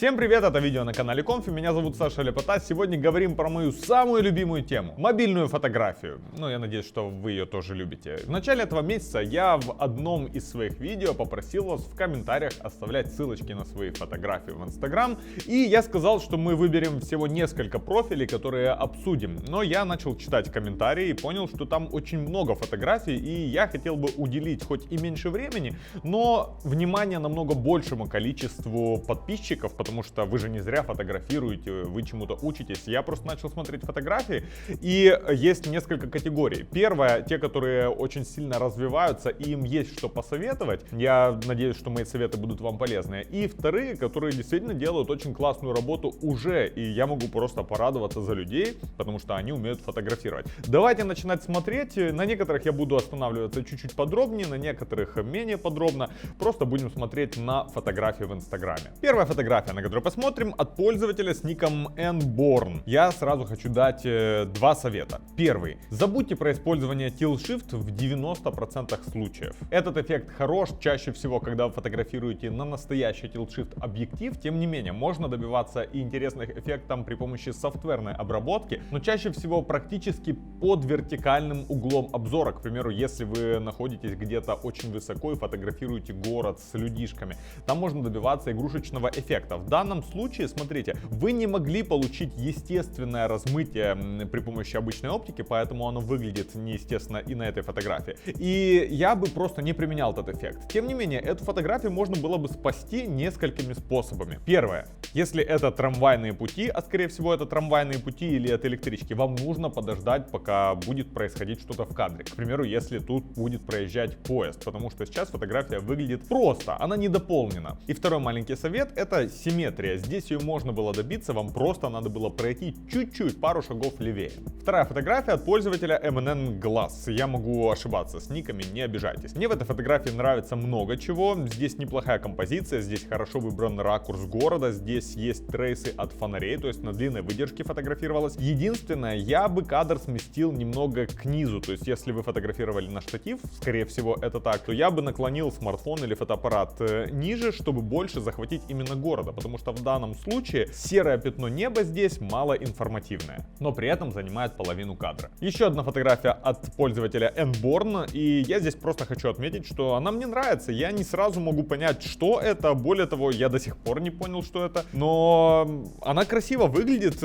Всем привет, это видео на канале Комфи, меня зовут Саша Ляпота. Сегодня говорим про мою самую любимую тему — мобильную фотографию. Ну, я надеюсь, что вы ее тоже любите. В начале этого месяца я в одном из своих видео попросил вас в комментариях оставлять ссылочки на свои фотографии в Instagram. И я сказал, что мы выберем всего несколько профилей, которые обсудим. Но я начал читать комментарии и понял, что там очень много фотографий, и я хотел бы уделить хоть и меньше времени, но внимание намного большему количеству подписчиков, потому что вы же не зря фотографируете, вы чему-то учитесь. Я просто начал смотреть фотографии, и есть несколько категорий. Первая — те, которые очень сильно развиваются, и им есть что посоветовать. Я надеюсь, что мои советы будут вам полезны. И вторые, которые действительно делают очень классную работу уже, и я могу просто порадоваться за людей, потому что они умеют фотографировать. Давайте начинать смотреть. На некоторых я буду останавливаться чуть-чуть подробнее, на некоторых менее подробно. Просто будем смотреть на фотографии в Инстаграме. Первая фотография, на которую посмотрим, от пользователя с ником nborn. Я сразу хочу дать два совета. Первый. Забудьте про использование Tilt Shift в 90% случаев. Этот эффект хорош чаще всего, когда вы фотографируете на настоящий Tilt Shift объектив. Тем не менее, можно добиваться и интересных эффектов при помощи софтверной обработки, но чаще всего практически под вертикальным углом обзора. К примеру, если вы находитесь где-то очень высоко и фотографируете город с людишками, там можно добиваться игрушечного эффекта. В данном случае, смотрите, вы не могли получить естественное размытие при помощи обычной оптики, поэтому оно выглядит неестественно и на этой фотографии. И я бы просто не применял этот эффект. Тем не менее, эту фотографию можно было бы спасти несколькими способами. Первое. Если это трамвайные пути, а скорее всего это трамвайные пути или это электрички, вам нужно подождать, пока будет происходить что-то в кадре. К примеру, если тут будет проезжать поезд, потому что сейчас фотография выглядит просто, она недополнена. И второй маленький совет — это симметрия. Здесь ее можно было добиться, вам просто надо было пройти чуть-чуть, пару шагов левее. Вторая фотография от пользователя MNN Glass. Я могу ошибаться с никами, не обижайтесь. Мне в этой фотографии нравится много чего. Здесь неплохая композиция, здесь хорошо выбран ракурс города, здесь есть трейсы от фонарей, то есть на длинной выдержке фотографировалось. Единственное, я бы кадр сместил немного к низу, то есть если вы фотографировали на штатив, скорее всего это так, то я бы наклонил смартфон или фотоаппарат ниже, чтобы больше захватить именно города, потому что в данном случае серое пятно неба здесь мало информативное, но при этом занимает половину кадра. Еще одна фотография от пользователя nborn, и я здесь просто хочу отметить, что она мне нравится. Я не сразу могу понять, что это, более того, я до сих пор не понял, что это, но она красиво выглядит,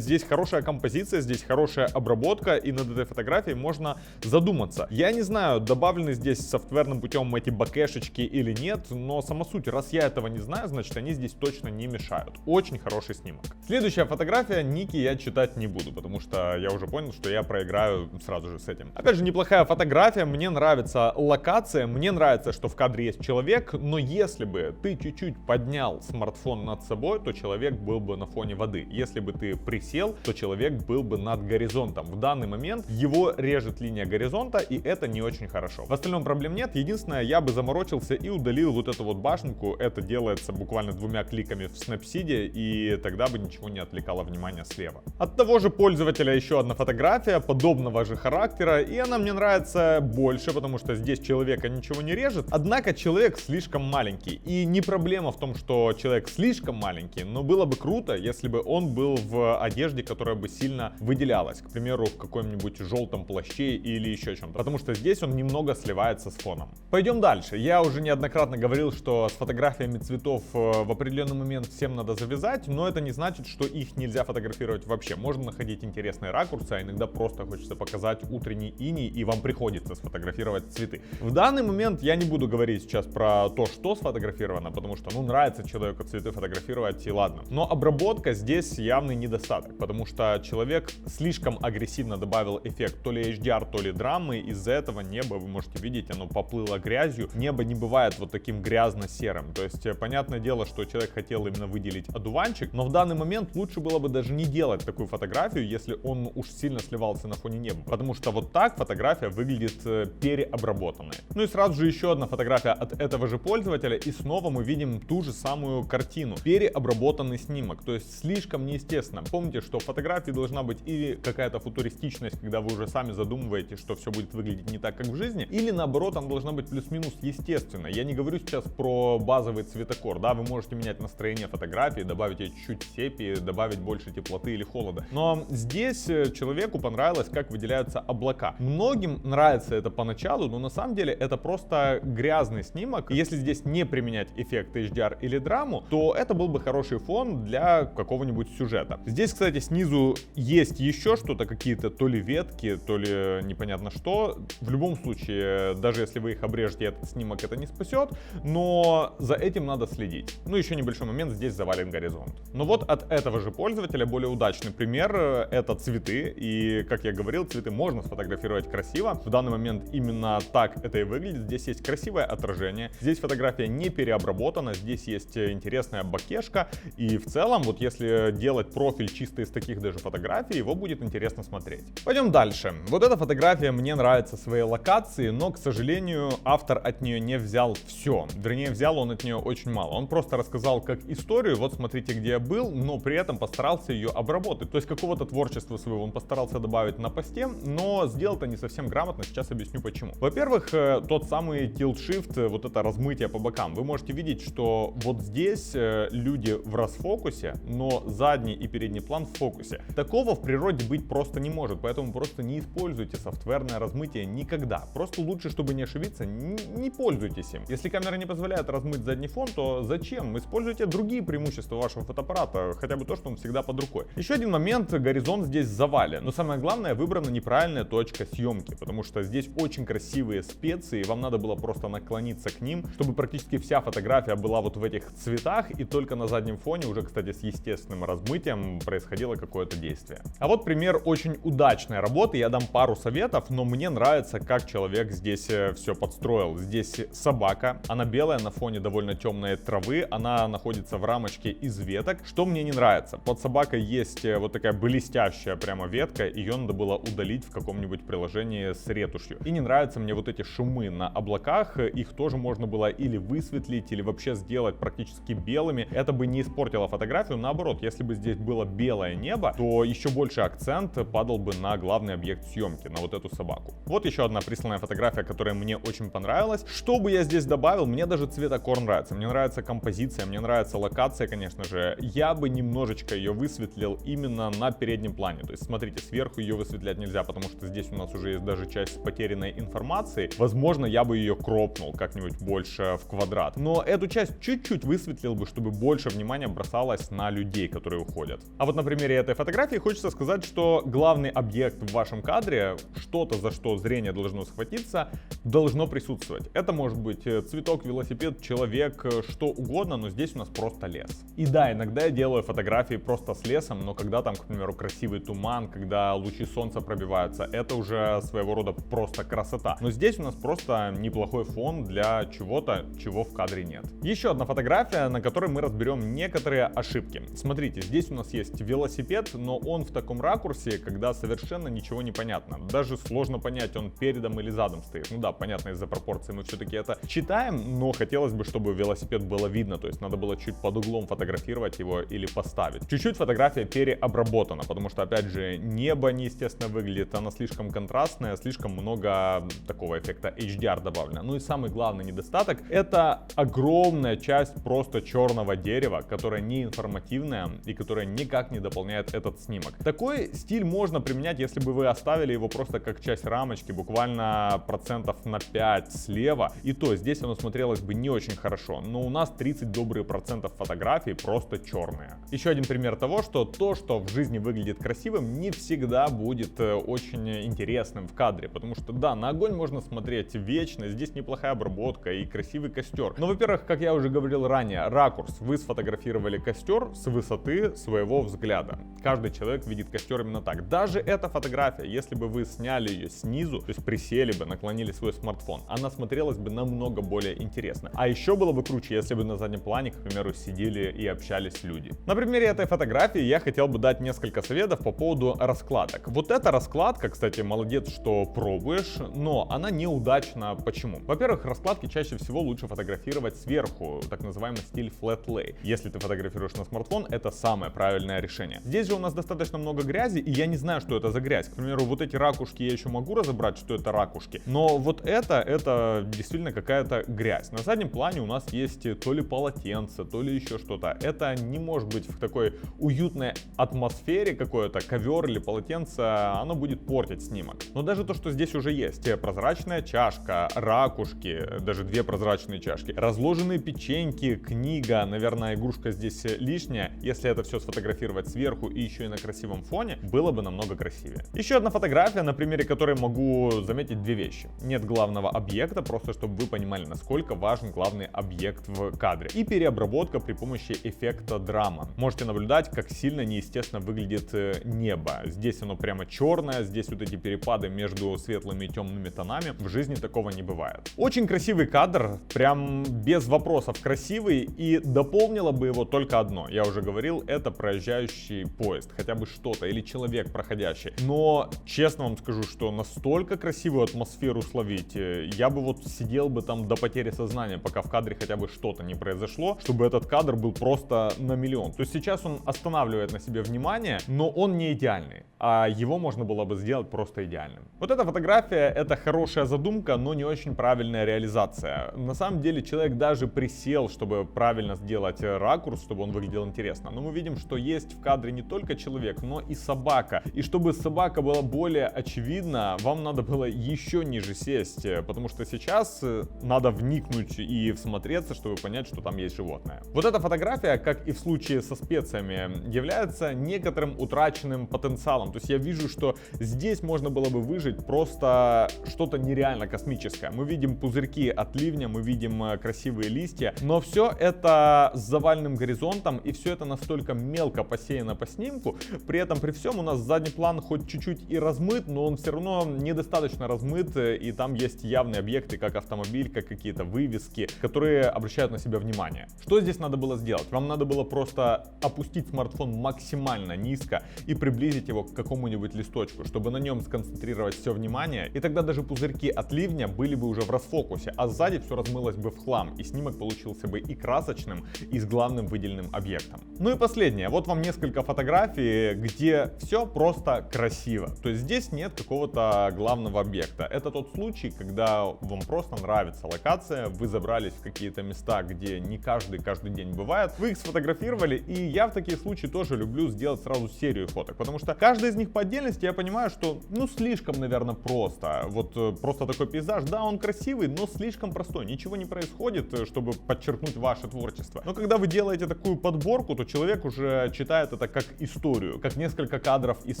здесь хорошая композиция, здесь хорошая обработка, и над этой фотографией можно задуматься. Я не знаю, добавлены здесь софтверным путем эти бокешечки или нет, но сама суть, раз я этого не знаю, значит они здесь точно не мешают. Очень хороший снимок. Следующая фотография, ники я читать не буду, потому что я уже понял, что я проиграю сразу же с этим. Опять же, неплохая фотография, мне нравится локация, мне нравится, что в кадре есть человек, но если бы ты чуть-чуть поднял смартфон над собой, то человек был бы на фоне воды. Если бы ты присел, то человек был бы над горизонтом. В данный момент его режет линия горизонта, и это не очень хорошо. В остальном проблем нет. Единственное, я бы заморочился и удалил вот эту вот башенку. Это делается буквально двумя кликами в Snapseed, и тогда бы ничего не отвлекало внимание слева. От того же пользователя еще одна фотография подобного же характера, и она мне нравится больше, потому что здесь человека ничего не режет. Однако человек слишком маленький, и не проблема в том, что человек слишком маленький, но было бы круто, если бы он был в одежде, которая бы сильно выделялась, к примеру, в каком-нибудь желтом плаще или еще чем-то, потому что здесь он немного сливается с фоном. Пойдем дальше. Я уже неоднократно говорил, что с фотографиями цветов в определенный момент всем надо завязать, но это не значит, что их нельзя фотографировать вообще. Можно находить интересные ракурсы, а иногда просто хочется показать утренний иней, и вам приходится сфотографировать цветы. В данный момент я не буду говорить сейчас про то, что сфотографировано, потому что, нравится человеку цветы фотографировать, и ладно. Но обработка здесь явный недостаток, потому что человек слишком агрессивно добавил эффект то ли HDR, то ли драмы. Из-за этого небо, вы можете видеть, оно поплыло грязью. Небо не бывает вот таким грязно-серым. То есть, понятное дело, что человек хотел именно выделить одуванчик, но в данный момент лучше было бы даже не делать такую фотографию, если он уж сильно сливался на фоне неба, потому что вот так фотография выглядит переобработанной. Ну и сразу же еще одна фотография от этого же пользователя, и снова мы видим ту же самую картину. Переобработанный снимок, то есть слишком неестественно. Помните, что в фотографии должна быть или какая-то футуристичность, когда вы уже сами задумываете, что все будет выглядеть не так, как в жизни, или наоборот, там должна быть плюс-минус естественно. Я не говорю сейчас про базовый цветокор, да, вы можете менять настроение фотографии, добавить ей чуть-чуть сепии, добавить больше теплоты или холода. Но здесь человеку понравилось, как выделяются облака. Многим нравится это поначалу, но на самом деле это просто грязный снимок. И если здесь не применять эффект HDR или драму, то это был бы хороший фон для какого-нибудь сюжета. Здесь, кстати, снизу есть еще что-то, какие-то то ли ветки, то ли непонятно что. В любом случае, даже если вы их обрежете, этот снимок это не спасет, но за этим надо следить. Ну, еще небольшой момент, здесь завален горизонт. Но вот от этого же пользователя более удачный пример — это цветы. И, как я говорил, цветы можно сфотографировать красиво. В данный момент именно так это и выглядит. Здесь есть красивое отражение. Здесь фотография не переобработана. Здесь есть интересная бокешка. И в целом, вот если делать профиль чисто из таких даже фотографий, его будет интересно смотреть. Пойдем дальше. Вот эта фотография мне нравится своей локации, но, к сожалению, автор от нее не взял все. Вернее, взял он от нее очень мало. Он просто рассказал как историю, вот смотрите, где я был, но при этом постарался ее обработать. То есть какого-то творчества своего он постарался добавить на посте, но сделал это не совсем грамотно. Сейчас объясню почему. Во-первых, тот самый tilt shift, вот это размытие по бокам. Вы можете видеть, что вот здесь люди в расфокусе, но задний и передний план в фокусе. Такого в природе быть просто не может, поэтому просто не используйте софтверное размытие никогда. Просто лучше, чтобы не ошибиться, не пользуйтесь им. Если камера не позволяет размыть задний фон, то зачем? Используйте другие преимущества вашего фотоаппарата, хотя бы то, что он всегда под рукой. Еще один момент, горизонт здесь завален. Но самое главное, выбрана неправильная точка съемки, потому что здесь очень красивые специи, вам надо было просто наклониться к ним, чтобы практически вся фотография была вот в этих цветах, и только на заднем фоне уже, кстати, с естественным размытием происходило какое-то действие. А вот пример очень удачной работы, я дам пару советов, но мне нравится, как человек здесь все подстроил. Здесь собака, она белая на фоне довольно темной травы, она находится в рамочке из веток. Что мне не нравится? Под собакой есть вот такая блестящая прямо ветка, ее надо было удалить в каком-нибудь приложении с ретушью. И не нравятся мне вот эти шумы на облаках, их тоже можно было или высветлить, или вообще сделать практически белыми. Это бы не испортило фотографию, наоборот, если бы здесь было белое небо, то еще больше акцент падал бы на главный объект съемки, на вот эту собаку. Вот еще одна присланная фотография, которая мне очень понравилась. Что бы я здесь добавил? Мне даже цветокор нравится, мне нравится композиция, мне нравится локация, конечно же. Я бы немножечко ее высветлил именно на переднем плане. То есть, смотрите, сверху ее высветлять нельзя, потому что здесь у нас уже есть даже часть потерянной информации. Возможно, я бы ее кропнул как-нибудь больше в квадрат. Но эту часть чуть-чуть высветлил бы, чтобы больше внимания бросалось на людей, которые уходят. А вот на примере этой фотографии хочется сказать, что главный объект в вашем кадре, что-то, за что зрение должно схватиться, должно присутствовать. Это может быть цветок, велосипед, человек, что угодно, но здесь у нас просто лес. И да, иногда я делаю фотографии просто с лесом, но когда там, к примеру, красивый туман, когда лучи солнца пробиваются, это уже своего рода просто красота. Но здесь у нас просто неплохой фон для чего-то, чего в кадре нет. Еще одна фотография, на которой мы разберем некоторые ошибки. Смотрите, здесь у нас есть велосипед, но он в таком ракурсе, когда совершенно ничего не понятно. Даже сложно понять, он передом или задом стоит. Ну да, понятно, из-за пропорций мы все-таки это читаем, но хотелось бы, чтобы велосипед было видно, то есть надо было чуть под углом фотографировать его или поставить. Чуть-чуть фотография переобработана, потому что, опять же, небо неестественно выглядит, она слишком контрастная, слишком много такого эффекта HDR добавлено. Ну и самый главный недостаток — это огромная часть просто черного дерева, которая не информативная и которая никак не дополняет этот снимок. Такой стиль можно применять, если бы вы оставили его просто как часть рамочки, буквально процентов на 5 слева, и то здесь оно смотрелось бы не очень хорошо, но у нас 30 добрые процентов фотографий просто черные. Еще один пример того, что то, что в жизни выглядит красивым, не всегда будет очень интересным в кадре, потому что да, на огонь можно смотреть вечно, здесь неплохая обработка и красивый костер. Но, во-первых, как я уже говорил ранее, ракурс. Вы сфотографировали костер с высоты своего взгляда. Каждый человек видит костер именно так. Даже эта фотография, если бы вы сняли ее снизу, то есть присели бы, наклонили свой смартфон, она смотрелась бы намного более интересно. А еще было бы круче, если бы на заднем плане, к примеру, сидели и общались люди. На примере этой фотографии я хотел бы дать несколько советов по поводу раскладок. Вот эта раскладка, кстати, молодец, что пробуешь, но она неудачна. Почему? Во-первых, раскладки чаще всего лучше фотографировать сверху, так называемый стиль flat lay. Если ты фотографируешь на смартфон, это самое правильное решение. Здесь же у нас достаточно много грязи, и я не знаю, что это за грязь. К примеру, вот эти ракушки я еще могу разобрать, что это ракушки, но вот это действительно какая-то грязь. На заднем плане у нас есть то ли полотенце, полотенце, то ли еще что-то. Это не может быть в такой уютной атмосфере какой-то, ковер или полотенце, оно будет портить снимок. Но даже то, что здесь уже есть, прозрачная чашка, ракушки, даже две прозрачные чашки, разложенные печеньки, книга, наверное, игрушка здесь лишняя. Если это все сфотографировать сверху и еще и на красивом фоне, было бы намного красивее. Еще одна фотография, на примере которой могу заметить две вещи. Нет главного объекта, просто чтобы вы понимали, насколько важен главный объект в кадре. И переобработка при помощи эффекта драма. Можете наблюдать, как сильно неестественно выглядит небо. Здесь оно прямо черное, здесь вот эти перепады между светлыми и темными тонами. В жизни такого не бывает. Очень красивый кадр, прям без вопросов красивый, и дополнило бы его только одно. Я уже говорил, это проезжающий поезд, хотя бы что-то, или человек проходящий. Но честно вам скажу, что настолько красивую атмосферу словить, я бы вот сидел бы там до потери сознания, пока в кадре хотя бы что-то не произошло, чтобы этот кадр был просто на миллион. То есть сейчас он останавливает на себе внимание, но он не идеальный, а его можно было бы сделать просто идеальным. Вот эта фотография — это хорошая задумка, но не очень правильная реализация. На самом деле человек даже присел, чтобы правильно сделать ракурс, чтобы он выглядел интересно. Но мы видим, что есть в кадре не только человек, но и собака. И чтобы собака была более очевидна, вам надо было еще ниже сесть, потому что сейчас надо вникнуть и всмотреться, чтобы понять, что там есть животное. Вот эта фотография, как и в случае со специями, является некоторым утраченным потенциалом. То есть я вижу, что здесь можно было бы выжить просто что-то нереально космическое. Мы видим пузырьки от ливня, мы видим красивые листья, но все это с заваленным горизонтом, и все это настолько мелко посеяно по снимку. При этом, при всем, у нас задний план хоть чуть-чуть и размыт, но он все равно недостаточно размыт, и там есть явные объекты, как автомобиль, как какие-то вывески, которые обращают на себя внимание. Что здесь надо было сделать? Вам надо было просто опустить смартфон максимально низко и приблизить его к какому-нибудь листочку, чтобы на нем сконцентрировать все внимание, и тогда даже пузырьки от ливня были бы уже в расфокусе, а сзади все размылось бы в хлам, и снимок получился бы и красочным, и с главным выделенным объектом. Ну и последнее, вот вам несколько фотографий, где все просто красиво. То есть здесь нет какого-то главного объекта. Это тот случай, когда вам просто нравится локация, вы забрались в какие-то места, где не каждый день бывает, вы их сфотографировали, и я в такие случаи тоже люблю сделать сразу серию фоток, потому что каждый из них по отдельности я понимаю, что ну слишком, наверное, просто. Вот просто такой пейзаж, да, он красивый, но слишком простой, ничего не происходит, чтобы подчеркнуть ваше творчество. Но когда вы делаете такую подборку, то человек уже читает это как историю, как несколько кадров из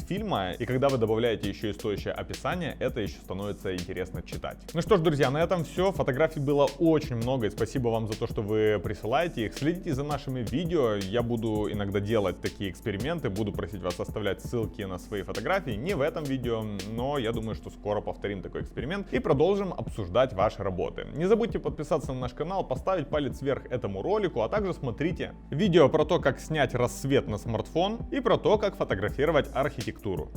фильма, и когда вы добавляете еще и стоящее описание, это еще становится интересно читать. Ну что ж, друзья, на этом все. Фотографий было очень много, и спасибо вам за то, что вы присылаете их. Следите за нашими видео, я буду иногда делать такие эксперименты, буду просить вас оставлять ссылки на свои фотографии, не в этом видео, но я думаю, что скоро повторим такой эксперимент и продолжим обсуждать ваши работы. Не забудьте подписаться на наш канал, поставить палец вверх этому ролику, а также смотрите видео про то, как снять рассвет на смартфон и про то, как фотографировать архитектуру.